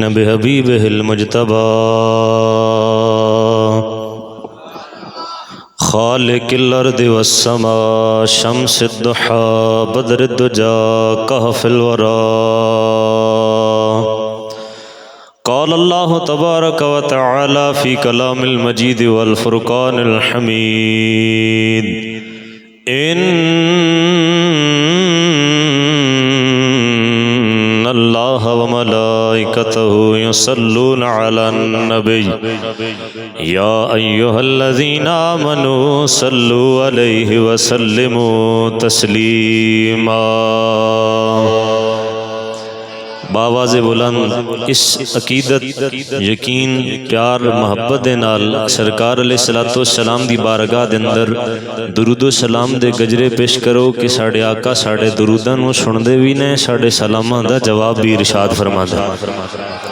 بحبیبہ المجتبی خالق الارض والسماء شمس الضحى بدر الدجى كهف الورى قال الله تبارك وتعالى في كلام المجيد والفرقان الحميد إن الله وملائكته يصلون على النبي يا أيها الذين آمنوا صلوا عليه وسلموا تسليما باواز بلند اس عقیدت یقین پیار محبت دے نال سرکار علیہ الصلوۃ والسلام دی بارگاہ دے اندر درود و سلام دے گجرے پیش کرو کہ ساڈے آقا ساڈے دروداں نوں سندے وی نے ساڈے سلاماں دا جواب بھی ارشاد فرماندا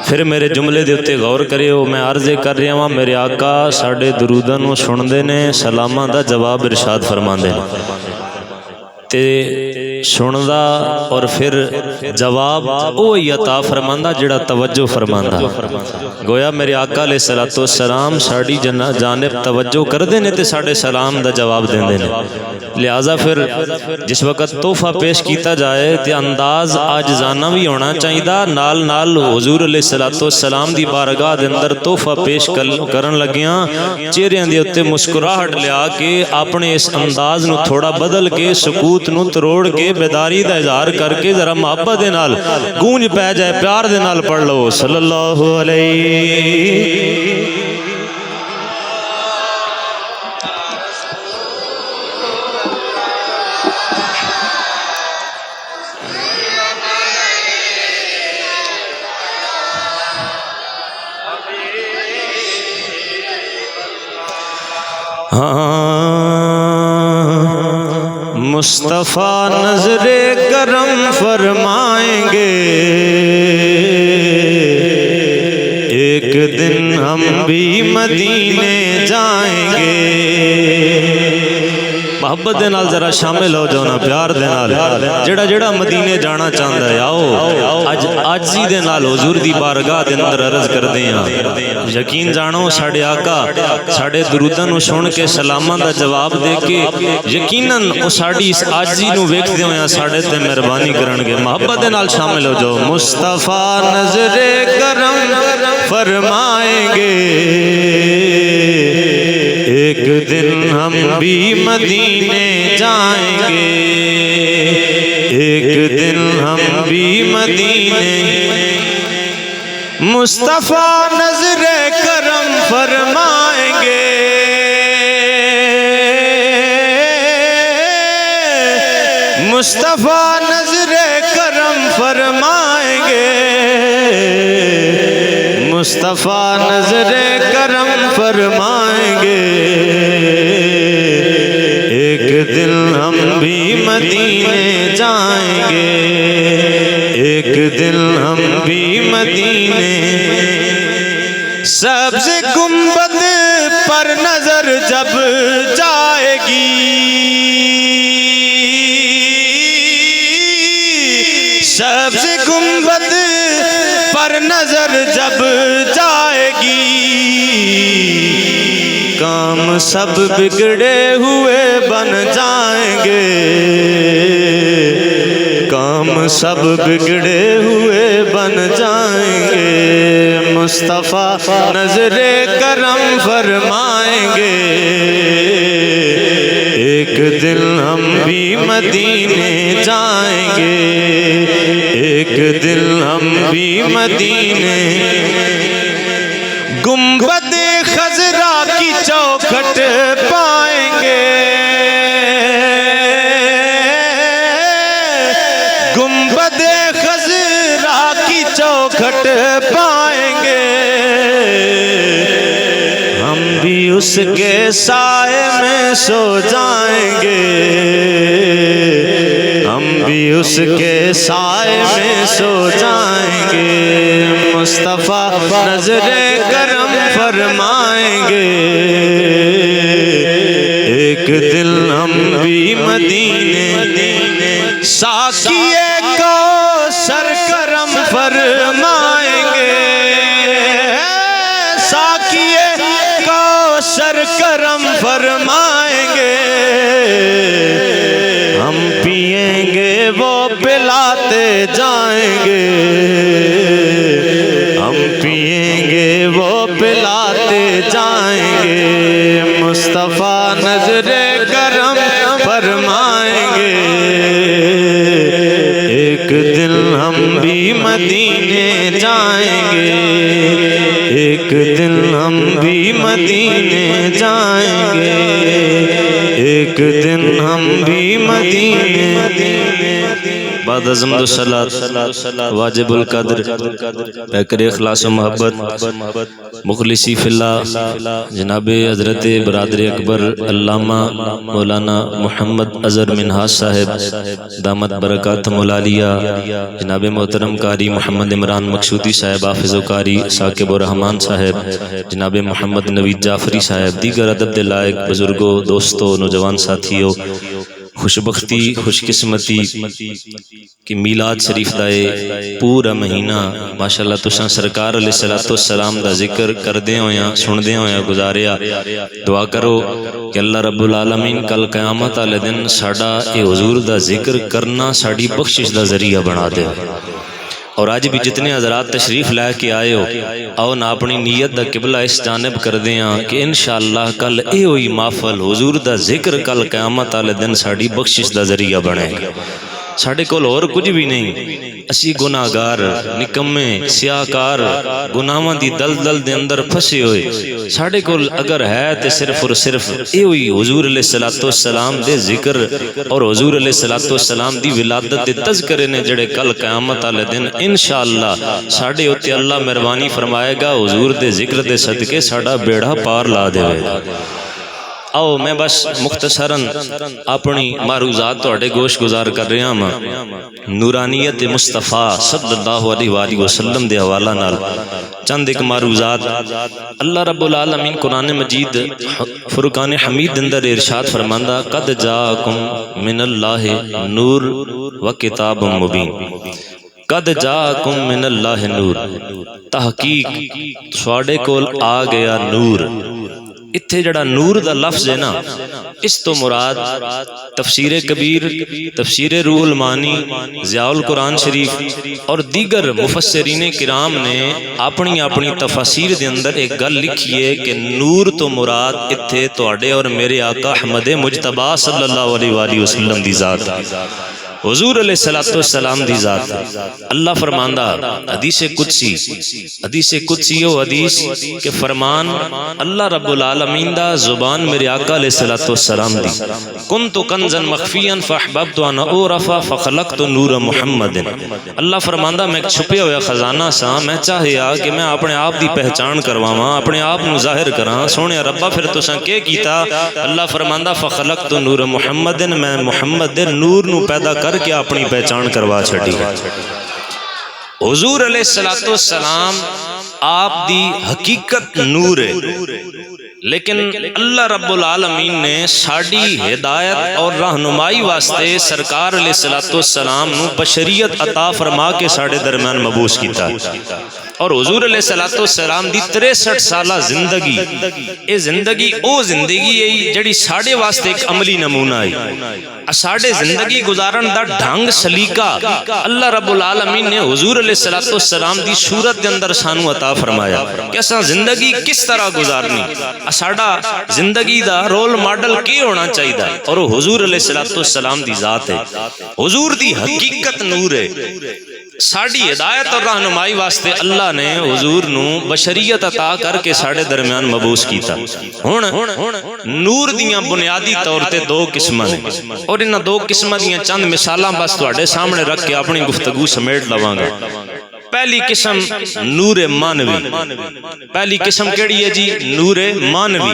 پھر میرے جملے دے اوتے غور کریو میں عرض کر رہا ہاں میرے آقا ساڈے دروداں نوں سندے نے سلاماں دا جواب ارشاد فرماندے تے سندا اور پھر جواب وہی عطا فرماندا جڑا توجہ فرماندا گویا میرے آقا علیہ الصلوۃ والسلام ساڈی جانب توجہ کردے نے تے ساڈے سلام دا جواب دیندے نے لہذا پھر جس وقت تحفہ پیش کیتا جائے تے انداز عاجزانہ بھی ہونا چاہیدا نال نال حضور علیہ الصلوۃ والسلام دی بارگاہ دے اندر تحفہ پیش کرن لگیاں چہریاں دے اوتے مسکراہٹ لیا کے اپنے اس انداز نو تھوڑا بدل کے سکوت نو تروڑ کے بیداری دا اظہار کر کے ذرا محبت دے نال گونج پہ جائے پیار دے نال پڑھ لو صلی اللہ علیہ مصطفیٰ نظر کرم فرمائیں گے ایک دن ہم بھی مدینے جائیں گے محبت دے نال ذرا شامل ہو جاؤ نا پیار دے نال جڑا جڑا مدینے جانا چاہندا ہے آؤ اج عاجزی دے نال حضور دی بارگاہ دے اندر عرض کردے ہاں یقین جانو ساڈے آقا ساڈے دروداں نو سن کے سلاماں دا جواب دے کے یقیناً او ساڈی اس عاجزی نو ویکھدے ہوئے ساڈے تے مہربانی کرن گے محبت دے نال شامل ہو جاؤ مصطفیٰ نظر کرم فرمائیں گے ایک دن ہم بھی مدینے جائیں گے ایک دن ہم بھی مدینے مصطفیٰ نظر کرم فرمائیں گے مصطفیٰ نظر کرم فرمائیں گے مصطفیٰ نظر کرم فرمائیں گے ایک دن ہم بھی مدینے جائیں گے ایک دن ہم بھی مدینے سبز گنبد پر نظر جب جائے گی سبز گنبد پر نظر جب جائے گی کام سب بگڑے ہوئے بن جائیں گے کام سب بگڑے ہوئے بن جائیں گے مصطفیٰ نظر کرم فرمائیں گے ایک دن ہم بھی مدینے جائیں گے ایک دن ہم بھی مدینے گنبد خضرا کی چوکھٹ پائیں گے گنبد خضرا کی چوکھٹ پائیں گے ہم بھی اس کے سائے میں سو جائیں گے ہم بھی اس کے سائے میں سو جائیں گے مصطفیٰ نظر کرم فرمائیں گے ایک دن ہم بھی ساقی کو سر کرم فرمائیں گے فرمائیں گے، ہم پئیں گے وہ پلاتے جائیں گے، ہم پئیں گے وہ پلاتے جائیں گے، مصطفیٰ نظر کرم فرمائیں گے، ایک دن ہم بھی مدینے جائیں گے، ایک دن ہم بھی مدینے جائیں گے، ایک دن ہم بھی مدینے۔ بعد ازم دو صلاۃ واجب القدر پیکر اخلاص و محبت مخلصی فی اللہ جناب حضرت برادر اکبر علامہ مولانا محمد اظہر منہاج صاحب دامت برکاتہم العالیہ، جناب محترم قاری محمد عمران مقصودی صاحب حافظ و قاری ثاقب الرحمان صاحب، جناب محمد نوید جعفری صاحب، دیگر ادب دے لائق بزرگوں، دوستوں، نوجوان ساتھیوں، خوش بختی خوش قسمتی کہ میلاد شریف دائے پورا مہینہ ماشاءاللہ تساں سرکار علیہ السلام دا ذکر کردے ہویاں سندے ہویاں گزاریا۔ دعا کرو کہ اللہ رب العالمین کل قیامت والے دن ساڈا اے حضور دا ذکر کرنا ساڈی بخشش دا ذریعہ بنا دے۔ اور آج بھی جتنے حضرات تشریف لے کے آئے ہو، آؤ نہ اپنی نیت دا قبلہ اس جانب کر دیاں کہ انشاءاللہ کل اے ہوئی محفل حضور دا ذکر کل قیامت والے دن ساڑی بخشش دا ذریعہ بنے گا۔ ساڑھے کول اور کچھ بھی نہیں، اسی گناہگار نکمے سیاہکار گناہاں دی دلدل دے اندر پھسے ہوئے، ساڑھے کول اگر ہے تے صرف اور صرف اے ہوئی حضور علیہ السلام دے ذکر اور حضور علیہ السلام دی ولادت دے تذکرے نے جڑے کل قیامت والے دن انشاءاللہ ساڑھے ہوتے اللہ مہربانی فرمائے گا حضور دے ذکر دے صدقے ساڑھا بیڑا پار لا دے ہوئے۔ آؤ میں بس مختصراً اپنی معروضات توڑے گوش گزار کر رہا ہوں، نورانیت مصطفیٰ صلی اللہ علیہ وآلہ وسلم دے حوالہ نال چند ایک معروضات۔ اللہ رب العالمین قرآن مجید فرقان حمید اندر ارشاد فرماندہ قد جاکم من اللہ نور و کتاب مبین، قد جاکم من اللہ نور، تحقیق سواڑے کول آ گیا نور۔ اتھے جڑا نور دا لفظ ہے نا، اس تو مراد تفسیر کبیر، تفسیر روح المانی، ضیاء القرآن شریف اور دیگر مفسرین کرام نے اپنی اپنی تفاسیر دے اندر ایک گل لکھی ہے کہ نور تو مراد اتھے توڑے اور میرے آقا احمد مجتبی صلی اللہ علیہ وآلہ وسلم دی ذات، حضور علیہ السلام دی ذات۔ اللہ فرماندہ حدیث قدسی ہو حدیث کہ فرمان اللہ رب العالمین دا زبان میرے آقا علیہ السلام دی، کنت کنزا مخفیا فاحببت ان اعرف فخلقت نور محمد۔ اللہ فرماندہ میں چھپے ہویا خزانہ سا، میں چاہیا کہ میں اپنے آپ دی پہچان کرواواں، اپنے آپ نو ظاہر کراں، سونے ربا پھر تساں کے کیتا؟ اللہ فرماندہ فخلقت نور محمد، میں محمد دے نور نو پیدا کر کے اپنی پہچان کروا چھڑی۔ حضور علیہ السلام آپ دی حقیقت نور ہے، لیکن اللہ رب العالمین نے ساڑی ہدایت اور رہنمائی واسطے سرکار علیہ السلام نو بشریت عطا فرما کے ساڑے درمیان مبعوث کیتا، اور حضور علیہ السلام دی 63 سالہ زندگی، اے زندگی او زندگی ہے جڑی ساڑے واسطے ایک عملی نمونہ ہے۔ ساڑے زندگی گزارن دا ڈھنگ سلیقہ اللہ رب العالمین نے حضور علیہ السلام دی صورت دے اندر سانو عطا فرمایا کہ اساں زندگی کس طرح گزارنی، ساڑا زندگی دا رول ماڈل کی ہونا چاہیے، اور وہ حضور علیہ السلام دی ذات ہے، حضور دی حقیقت نور ہے۔ ساڑی ہدایت اور رہنمائی واسطے اللہ نے حضور نو بشریت عطا کر کے ساڑے درمیان مبعوث کیتا۔ ہن نور دیاں بنیادی طور تے دو قسماں نے، اور انہاں دو قسماں دیاں چند مثالاں بس تواڈے سامنے رکھ کے اپنی گفتگو سمیٹ لواں گا۔ پہلی قسم نور مانوی، پہلی قسم کیڑی ہے جی؟ نور مانوی،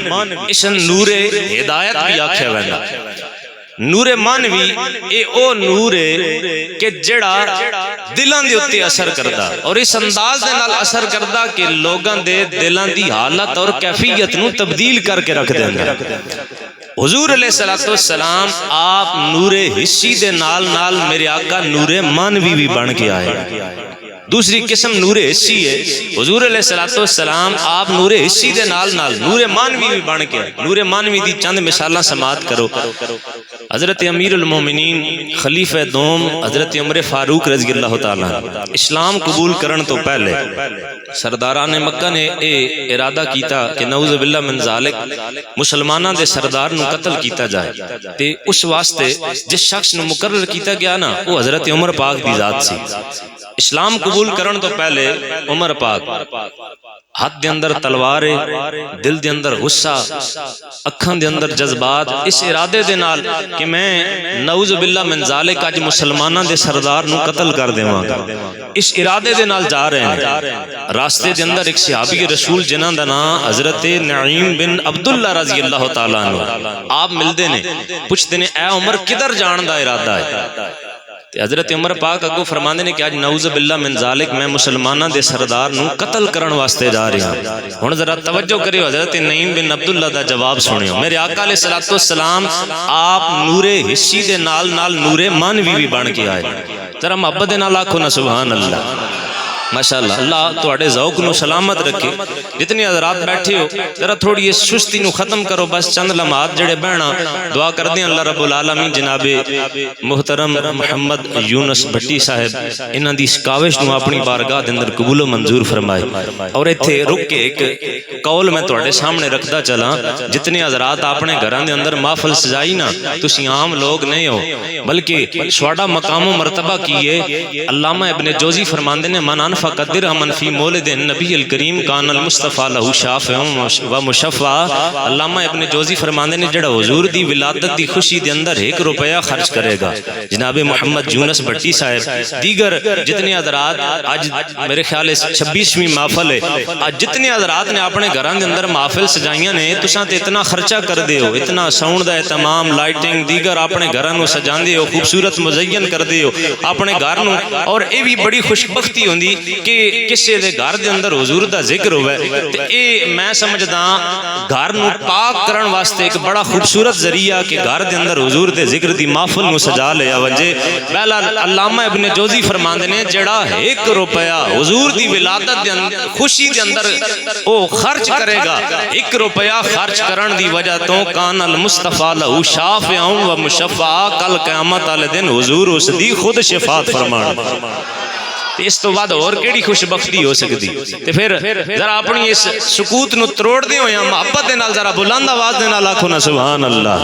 اس نور ہدایت بھی آکھیا ویندا۔ نور مانوی اے او نور ہے کہ جڑا دلاں دے اوتے اثر کردا، اور اس انداز دے نال اثر کردا کہ لوگاں دے دلاں دی حالت اور کیفیت نو تبدیل کر کے رکھ دیندا۔ حضور علیہ السلام آپ نور حسی دے نال نال میرے آقا نور مانوی بھی بن کے آئے۔ دوسری قسم نور حسی ہے. حضور علیہ الصلوۃ والسلام آپ نور حسی دے نال نال نور مانوی بھی بن کے. نور مانوی دی چند مثالاں سماعت کرو. حضرت امیر المومنین خلیفہ دوم حضرت عمر فاروق رضی اللہ تعالیٰ اسلام قبول کرن تو پہلے سرداران مکہ نے اے ارادہ کیتا کہ نعوذ باللہ من ذالک مسلماناں دے سردار نو قتل کیتا جائے. تے اس واسطے جس شخص نو مقرر کیتا گیا نا وہ حضرت عمر پاک دی ذات سی. اسلام قبول کرن تو پہلے عمر پاک ہاتھ دے اندر تلوار ہے، دل دے اندر غصہ، اکھاں دے اندر جذبات، اس ارادے دے نال کہ میں نعوذ باللہ من ذالک اج مسلماناں دے سردار نو قتل کر دیواں گا، اس ارادے دے نال جا رہے ہیں. راستے دے اندر ایک صحابی رسول جنہاں دا نام حضرت نعیم بن عبداللہ رضی اللہ تعالیٰ عنہ آپ ملدے نے، پوچھتے نے اے عمر کدھر جان دا ارادہ ہے؟ حضرت عمر پاک اگو فرماندے نے کہ آج نعوذ باللہ من ذالک میں مسلماناں دے سردار نو قتل کرن واسطے جا رہا ہوں. ہن ذرا توجہ کریو، حضرت نعیم بن عبداللہ دا جواب سنیو. میرے آقا علیہ الصلوۃ والسلام آپ نور حسی دے نال نال نور مانوی بھی بن کے آئے. ذرا محبت دے نال آکھو نا سبحان اللہ. ماشاءاللہ اللہ تواڈے ذوق نو سلامت رکھے. جتنی حضرات بیٹھے ہو ذرا تھوڑی اس سستی نو ختم کرو، بس چند لمحات جڑے بہنا دعا کر دیں اللہ رب العالمین جناب محترم محمد یونس بھٹی صاحب انہاں دی اس کاوش نو اپنی بارگاہ دے اندر قبول و منظور فرمائے. اور ایتھے رک کے ایک قول میں تواڈے سامنے رکھدا چلاں. جتنے حضرات اپنے گھراں دے اندر محفل سجائی نا تسی عام لوگ نہیں ہو بلکہ تواڈا مقام و مرتبہ کی ہے. علامہ ابن جوزی فرماندے نے من فقط درہمن فی مولد النبی الکریم کان المصطفیٰ لہو شافع و مشفع. علامہ ابن جوزی فرماندے نے جڑا حضور دی ولادت دی خوشی دے اندر 1 روپیہ خرچ کرے گا. جناب محمد یونس بھٹی صاحب دیگر جتنے حضرات آج میرے خیال 26ویں محفل ہے، آج جتنے حضرات نے اپنے گھراں دے اندر محفل سجائیاں نے تساں تے اتنا خرچہ کر دے ہو، اتنا ساؤنڈ دا اہتمام، لائٹنگ دیگر اپنے گھراں نو سجاندے ہو، خوبصورت مزین کر دے ہو اپنے گھر نو. اور اے بھی بڑی خوش بختی ہوندی کہ کسے دے گھر دے اندر حضور دا ذکر ہوئے. تے اے میں سمجھدا گھر نو پاک کرن واسطے ایک بڑا خوبصورت ذریعہ کہ گھر دے اندر حضور دے ذکر دی محفل نو سجا لیا وجے. بہرحال علامہ ابن جوزی فرماندے نے جڑا 1 روپیہ حضور دی ولادت دے اندر خوشی دے اندر او خرچ کرے گا، 1 روپیہ خرچ کرن دی وجہ تو کان المصطفیٰ لہو شافع و مشفع. کل قیامت والے دن حضور اس دی خود شفاعت فرمان. اس تو بعد اور کیڑی خوش بختی ہو سکتی. تے پھر ذرا اپنی اس سکوت نو تروڑ دے ہویا محبت دے نال ذرا بلند آواز دے نال آکھو نا سبحان اللہ.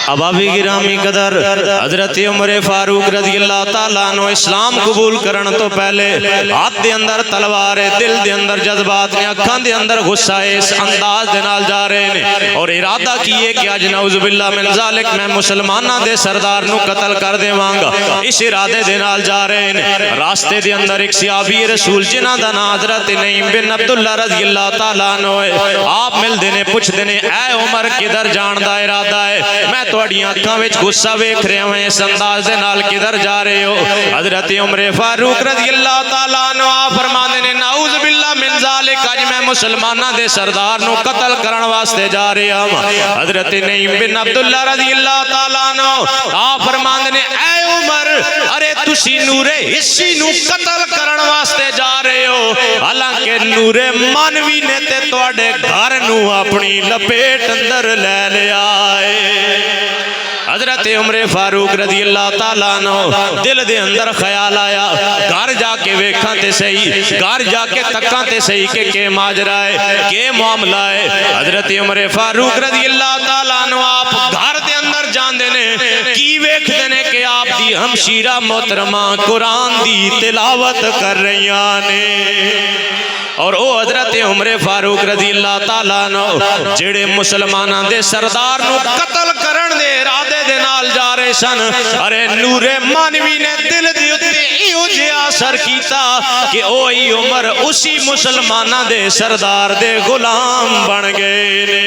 ابابی گرامی قدر حضرت عمر فاروق رضی اللہ تعالیٰ عنہ اسلام قبول کرن تو پہلے ہاتھ دے اندر تلوار ہے، دل دے اندر جذبات نے، اکھاں دے اندر غصہ ہے، اس انداز دے نال جا رہے ہیں اور ارادہ کیے کہ اج نعوذ باللہ من ذالک میں مسلماناں دے سردار نو قتل کر دیواں گا. اس ارادے دے نال جا رہے ہیں. راستے دے اندر ایک صحابی رسول جنہاں دا نام حضرت نعیم بن عبداللہ رضی اللہ تعالیٰ عنہ ہے. آپ ملدے نے پوچھدے نے اے عمر کدھر جان دا ارادہ ہے؟ میں تواڈیاں اکھاں وچ غصہ ویکھ رہا ہوں، اس انداز دے نال کدھر جا رہے ہو؟ حضرت عمر فاروق رضی اللہ تعالیٰ عنہ آپ فرماندے نے نعوذ باللہ من ذالک اج میں مسلماناں دے سردار نو قتل کرن واسطے جا رہا ہوں. حضرت نعیم بن عبداللہ رضی اللہ تعالیٰ عنہ آپ فرماندے نے اے عمر ارے تسی نور حسی نو قتل کرن واسطے جا رہے ہو، حالانکہ نور مانوی نے تے تواڈے گھر نو اپنی لپیٹ اندر لے لیا ہے. حضرت عمر فاروق رضی اللہ تعالیٰ عنہ دل دے اندر خیال آیا گھر جا کے ویکھاں تے صحیح، گھر جا کے تکاں تے صحیح کہ ماجرا ہے، کہ معاملہ ہے. حضرت عمر فاروق رضی اللہ تعالیٰ عنہ آپ گھر دے اندر جاندے نے کی ویکھدے نے کہ آپ دی ہمشیرہ محترمہ قرآن دی تلاوت کر رہیاں نے. اور او حضرت عمر فاروق رضی اللہ تعالیٰ عنہ جڑے مسلماناں دے سردار نو قتل کرن دے ارادے دے نال جا رہے سن، ارے نور مانوی نے دل دے اتے ایو جہا اثر کیتا کہ او ای عمر اسی مسلماناں دے سردار دے غلام بن گئے نے.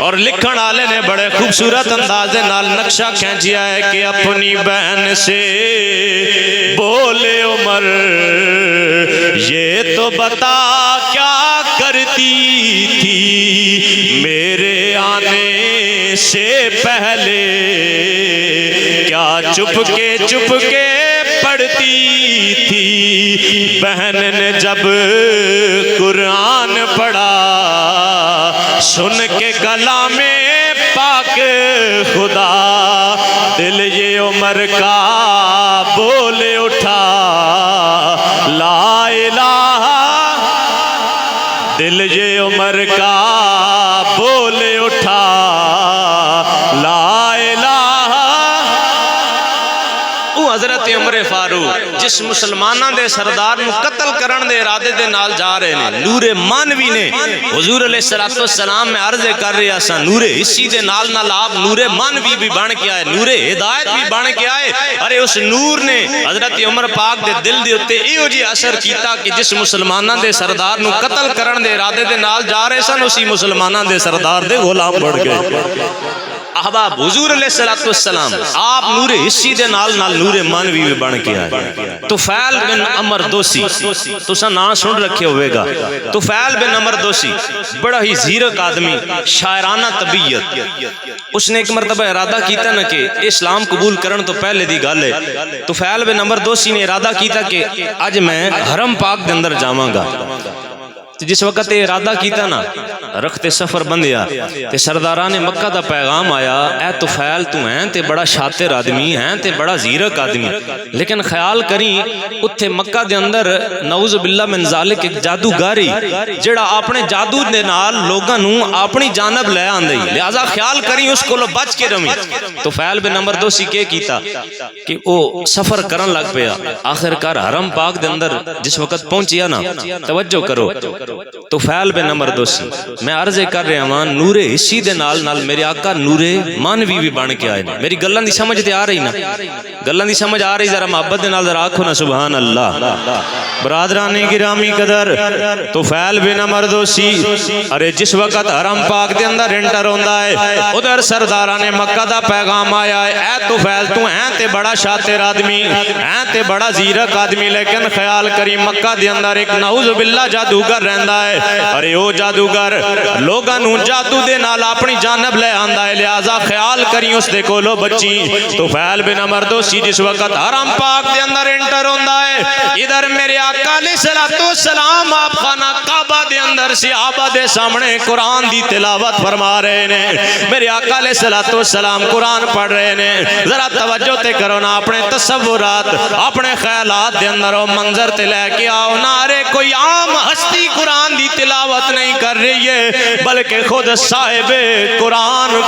اور لکھن والے نے بڑے خوبصورت انداز نال نقشہ کھینچیا ہے کہ اپنی بہن سے بولے عمر یہ تو بتا کیا کرتی تھی میرے آنے سے پہلے کیا چپ کے پڑھتی تھی بہن نے جب قرآن پڑھا سن کے کلام پاک خدا دل یہ عمر کا بول اٹھا لا الہ دل یہ عمر کا بول اٹھا لا الہ او حضرت عمر فاروق جس مسلمانوں دے سردار نو قتل کرن دے ارادے دے نال جا رہے ہیں نور مانوی نے حضور علیہ السلام میں عرض کر رہے ہیں نور حسی دے نال نال آپ نور مانوی بھی بن کے آئے نور ہدایت بھی بن کے آئے ارے اس نور نے حضرت عمر پاک دے دل دے اتے ایو جی اثر کیتا کہ جس مسلمانوں دے سردار نو قتل کرن دے ارادے دے نال جا رہے سن اسی مسلمانوں دے سردار دے غلام بڑھ گئے احباب حضور علیہ السلام آپ نور حسی دے نال نال نور مانوی بھی بن کے آئے طفیل بن عمر دوسی تسا نام سن رکھے ہوئے گا طفیل بن عمر دوسی بڑا ہی زیرک آدمی شاعرانہ طبیعت اس نے ایک مرتبہ ارادہ کیتا نا کہ اسلام قبول کرن تو پہلے دی گل ہے طفیل بن عمر دوسی نے ارادہ کیتا کہ اج میں حرم پاک دے اندر جاواں گا جس وقت ارادہ کیتا نا رخت سفر بندیا تے سرداران مکہ دا پیغام آیا اے طفیل تو ہیں تے بڑا شاطر آدمی ہیں تے بڑا زیرک آدمی لیکن خیال کریں اتھے مکہ دے اندر نعوذ باللہ من ذالک ایک جادوگاری جڑا اپنے جادو دے نال لوگاں نو اپنی جانب لے آندے لہذا خیال کریں اس کو بچ کے رمی طفیل بن عمر دوسی کے کیتا کہ او سفر کرن لگ پیا آخر کار حرم پاک دے اندر جس وقت پہنچیا نا توجہ کرو طفیل بن عمر دوسی میں عرض کر رہا ہوں نور حسی دے نال نال میرے آقا نور مانوی بھی بن کے آئے میری گلاں دی سمجھ تے آ رہی نا گلاں دی سمجھ آ رہی ذرا محبت دے نال ذرا آکھو نا سبحان اللہ برادران گرامی قدر طفیل بن عمر دوسی ارے جس وقت حرم پاک دے اندر انٹر ہوندا ہے ادھر سرداران مکہ دا پیغام آیا ہے اے طفیل تو ہیں تے بڑا شاطر آدمی ہیں تے بڑا زیرک آدمی لیکن خیال کری مکہ دے اندر ایک نعوذ باللہ جادوگر رہندا ہے ارے او جادوگر لوگاں نو جادو دے نال اپنی جانب لے آندا ہے لہذا خیال کری اس دے کولو بچی طفیل بن عمر دوسی جس وقت حرم پاک دے اندر انٹر ہوندا ہے ادھر میرے آقا علیہ السلام آپ خانہ کعبہ دے اندر صحابہ دے سامنے قرآن دی تلاوت فرما رہے ہیں میرے آقا علیہ السلام قرآن پڑھ رہے ہیں ذرا توجہ تے کرو نا اپنے تصورات اپنے خیالات دے اندر وہ منظر تے لے کے آؤ نا ارے کوئی عام ہستی قرآن دی تلاوت نہیں کر رہی ہے بلکہ خود صاحب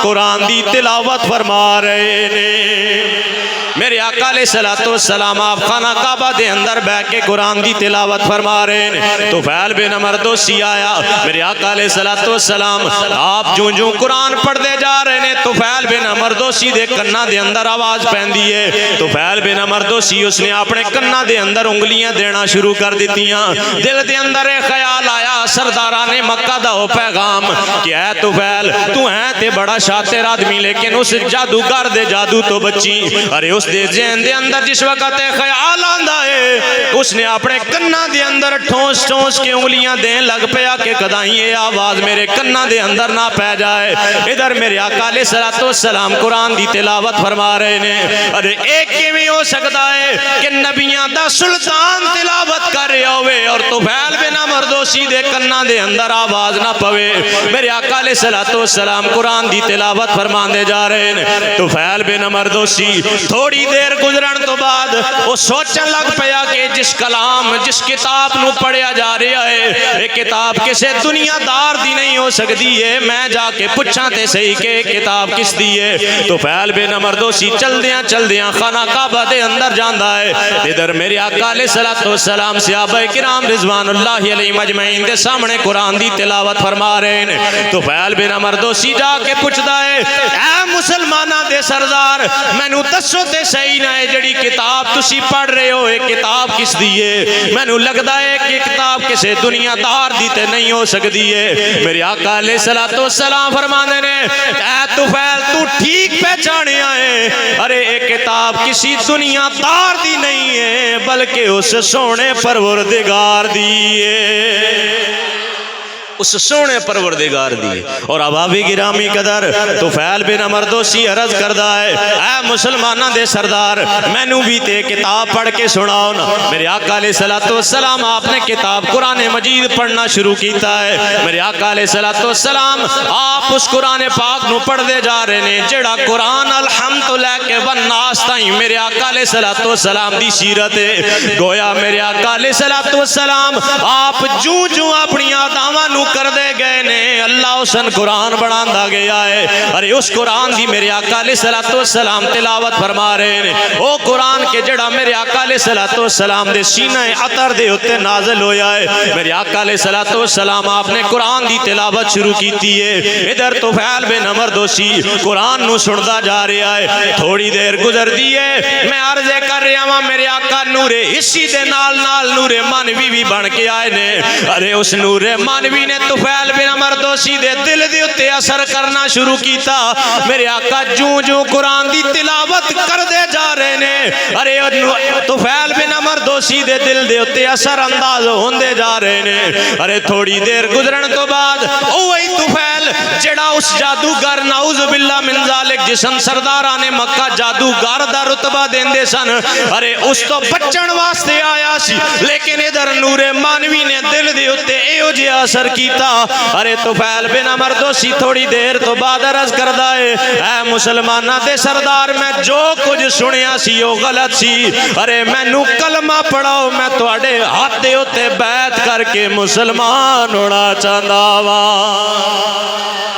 قرآن دی تلاوت فرما رہے ہیں میرے آقا علیہ السلام آپ خانہ کعبہ دے اندر بیٹھ کے قرآن دی تلاوت فرما رہے ہیں طفیل بن عمر دوسی آیا میرے آقا علیہ السلام آپ جو قرآن پڑھ دے جا رہے ہیں طفیل بن عمر دوسی دے کنہ دے اندر آواز پہندی ہے طفیل بن عمر دوسی اس نے اپنے کنہ دے اندر انگلیاں دینا شروع کر دیتیاں دل دے اندر ایک خیال آیا سرداران مکہ دا ہو پیغام کہ اے طفیل تو ہیں تے بڑا شاطر آدمی لیکن اس جادوگر دے جادو تو بچی ارے اس دے ذہن دے اندر جس وقت خیال آندا ہے اس نے اپنے کنہ دے اندر ٹھونس ٹھونس کے انگلیاں دین لگ پیا کہ کدائیں یہ آواز میرے کنہ دے اندر نہ پہ جائے ادھر میرے آقا علیہ السلام قرآن دی تلاوت فرما رہے ہیں ارے ایک کیویں ہو سکتا ہے کہ نبیاں دا سلطان تلاوت کر رہے ہوئے اور طفیل بن عمر دوسی دے کنہ دے اندر آواز نہ پوے میرے آقا علیہ السلام قرآن دی تلاوت فرما دے جا رہے ہیں طفیل بن عمر دوسی تھوڑی دیر گزرن تو بعد وہ سوچن لگ پیا کہ جس کلام جس کتاب نو پڑھیا جا رہا ہے یہ کتاب کسے دنیا دار دی نہیں ہو سکتی ہے میں جا کے پوچھاں تے صحیح کہ کتاب کس دی ہے طفیل بن عمر دوسی چل دیاں خانہ کعبہ دے اندر جاندا ہے ادھر میرے آقا علیہ السلام صحابہ کرام رضوان اللہ علیہ مجمعین دے سامنے قرآن دی تلاوت فرما رہے ہیں طفیل بن عمر دوسی جا کے پوچھدا ہے اے مسلماناں دے سردار مینوں دسو تے صحیح نہ ہے جڑی کتاب تسی پڑھ رہے ہو یہ کتاب کس دی ہے مینوں لگدا ہے کہ کتاب کسے دنیا دار دی تے نہیں ہو سکتی ہے میرے آقا علیہ السلام فرماندے نے اے طفیل تو ٹھیک پہچانیا ہے ارے یہ کتاب کسی دنیا دار دی نہیں ہے بلکہ اس سونے پروردگار دی ہے اس سونے پروردگار دی. اور ابابی گرامی قدر طفیل بن عمر دوسی عرض کردہ ہے اے مسلمانہ دے سردار مینوں بھی تے کتاب پڑھ کے سناؤ نا. میرے آقا علیہ السلام آپ نے کتاب قرآن مجید پڑھنا شروع کیتا ہے. میرے آقا علیہ السلام آپ اس قرآن پاک نو پڑھ دے جا رہے نے جڑا قرآن الحمد لے کے والناس تائیں میرے آقا علیہ السلام دی سیرت ہے. گویا میرے آقا علیہ السلام آپ جو اپنی آداماں نو کر دے گئے نے اللہ اسن قرآن بڑھاندا گیا ہے. ارے اس قرآن دی میرے آقا علیہ السلام تلاوت فرما رہے نے او قرآن کے جڑا میرے آقا علیہ السلام دے سینہ عطر دے اتے نازل ہویا ہے. میرے آقا علیہ السلام آپ نے قرآن دی تلاوت شروع کیتی ہے. ادھر طفیل بن عمر دوسی قرآن نو سندا جا رہا ہے. تھوڑی دیر گزر دی ہے میں عرض کر رہا ہوں میرے آقا نور حسی دے نال نال نور مانوی بھی بن کے آئے نے. ارے اس نور مانوی نے طفیل بن عمر دوسی دے دل دے اتے اثر کرنا شروع کیتا. میرے آقا جو قرآن دی تلاوت کر دے جا رہے نے ارے طفیل بن عمر دوسی دے دل دے اتے اثر انداز ہوندے جا رہے نے. ارے تھوڑی دیر گزرن تو بعد اوہی طفیل جڑا اس جادوگر نعوذ باللہ من ذالک جسن سرداران مکہ جادوگر دا رتبہ دیندے سن ارے اس تو بچن واسطے آیا سی لیکن ادھر نور مانوی نے دل دے اتے ایو جے اثر کیتا. ارے طفیل بن عمر دوسی تھوڑی دیر تو بعد عرض کردہ ہے اے مسلمانہ دے سردار میں جو کچھ سنیا سی وہ غلط سی. ارے میں نو کلمہ پڑھاؤ میں تو اڑے ہاتھ دے اتے بیعت کر کے مسلمان ہونا چاہتا وا.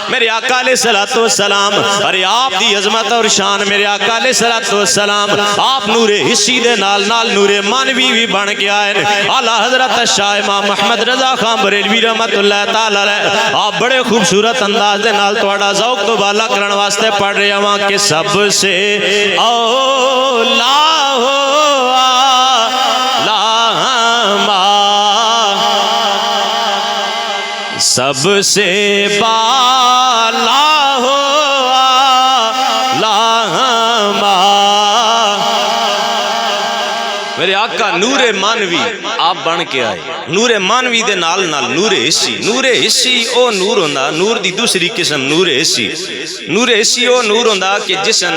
میرے آقا علیہ السلام ارے آپ دی عظمت اور شان میرے آقا علیہ السلام آپ نور حسی دے نال نال نور مانوی بھی بن کے آئے. اعلیٰ حضرت شاہ امام محمد رضا خان بریلوی رحمت اللہ تعالی علیہ آپ بڑے خوبصورت انداز دے نال تھوڑا ذوق تو بالا کرن واسطے پڑھ رہے ہوں کہ سب سے اولا سب سے بالا ہو لاما. میرے آقا نور مانوی آپ بن کے آئے. نور مانوی دے نال نال نور حسی او نور ہوندا. نور دی دوسری قسم نور حسی او نور ہوندا کہ جسن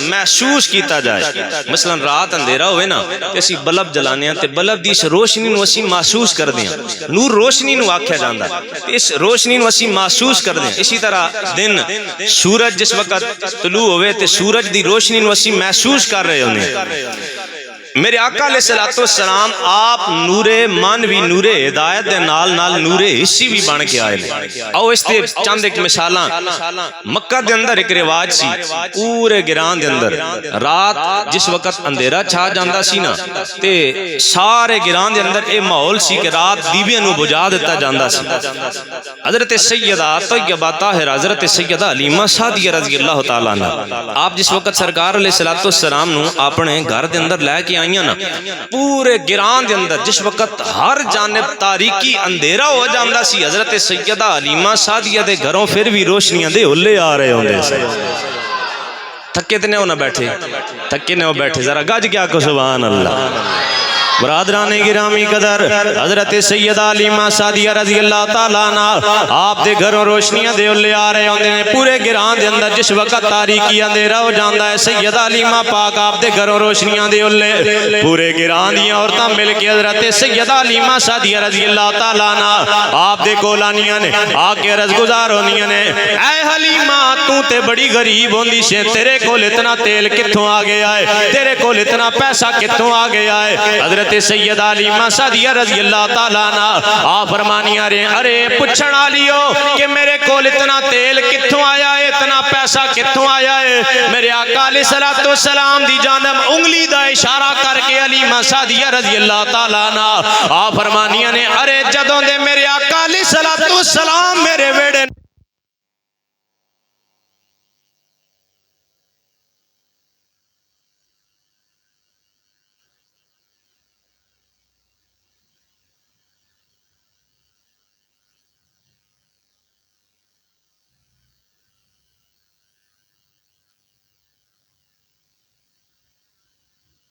محسوس کیتا جائے. مثلا رات اندھیرا ہوئے نا تے اسی بلب جلانے ہیں تے بلب دی اس روشنی نو اسی محسوس کر دیاں. نور روشنی نو آکھیا جاندا تے اس روشنی نو اسی محسوس کر دیاں. اسی طرح دن سورج جس وقت طلوع ہوئے تے سورج دی روشنی نو اسی محسوس کر رہے ہوندے. میرے آقا علیہ السلام آپ نور مانوی نور ہدایت دے نال نال نور حسی بھی بن کے آئے. او اس تے چند ایک مثالاں مکہ دے اندر ایک رواج سی پورے گران دے اندر رات جس وقت اندھیرا چھا جاندا سی نا تے سارے گران دے اندر اے ماحول سی کہ رات دیویاں نو بجھا دیتا جاندا سی. حضرت سیدہ طیبہ طاہرہ حضرت سیدہ حلیمہ سعدیہ رضی اللہ تعالی عنہ آپ جس وقت سرکار علیہ السلام نو اپنے گھر دے اندر لے کے آئیاں نا پورے گران دے اندر جس وقت ہر جانب تاریکی اندھیرا ہو جاندا سی حضرت سیدہ حلیمہ سعدیہ دے گھروں پھر بھی روشنیاں دے ہلے آ رہے ہوندے سے. تھکے تے نہ بیٹھے تھکے نہ بیٹھے ذرا گج کیا کو سبحان اللہ. برادران گرامی قدر حضرت سیدہ حلیمہ سعدیہ رضی اللہ تعالیٰ عنہ آپ دے گھروں روشنیاں دے لے آ رہے ہوندے نے پورے گران دے اندر جس وقت تاریکی اندھیرا ہو جاندا ہے سیدہ حلیمہ پاک آپ دے گھروں روشنیاں دے لے پورے گران دیاں عورتاں مل کے حضرت سیدہ حلیمہ سعدیہ رضی اللہ تعالیٰ عنہ آپ دے کول آنیاں نے آ کے عرض گزار ہونیاں نے اے حلیمہ تو تے بڑی غریب ہوندی سے تیرے کول اتنا تیل کتھوں آ گیا ہے تیرے کول اتنا پیسہ کتھوں آ گیا ہے. حضرت سیدہ حلیمہ سعدیہ رضی اللہ تعالیٰ عنہ آپ فرمانیاں رہے ارے پچھن آلیو کہ میرے کول اتنا تیل کتھوں آیا ہے اتنا پیسہ کتھوں آیا ہے. میرے آقا علیہ السلام دی جانب انگلی دا اشارہ کر کے حلیمہ سعدیہ رضی اللہ تعالیٰ عنہ آپ فرمانیاں نے ارے جدوں دے میرے آقا علیہ السلام میرے ویڑے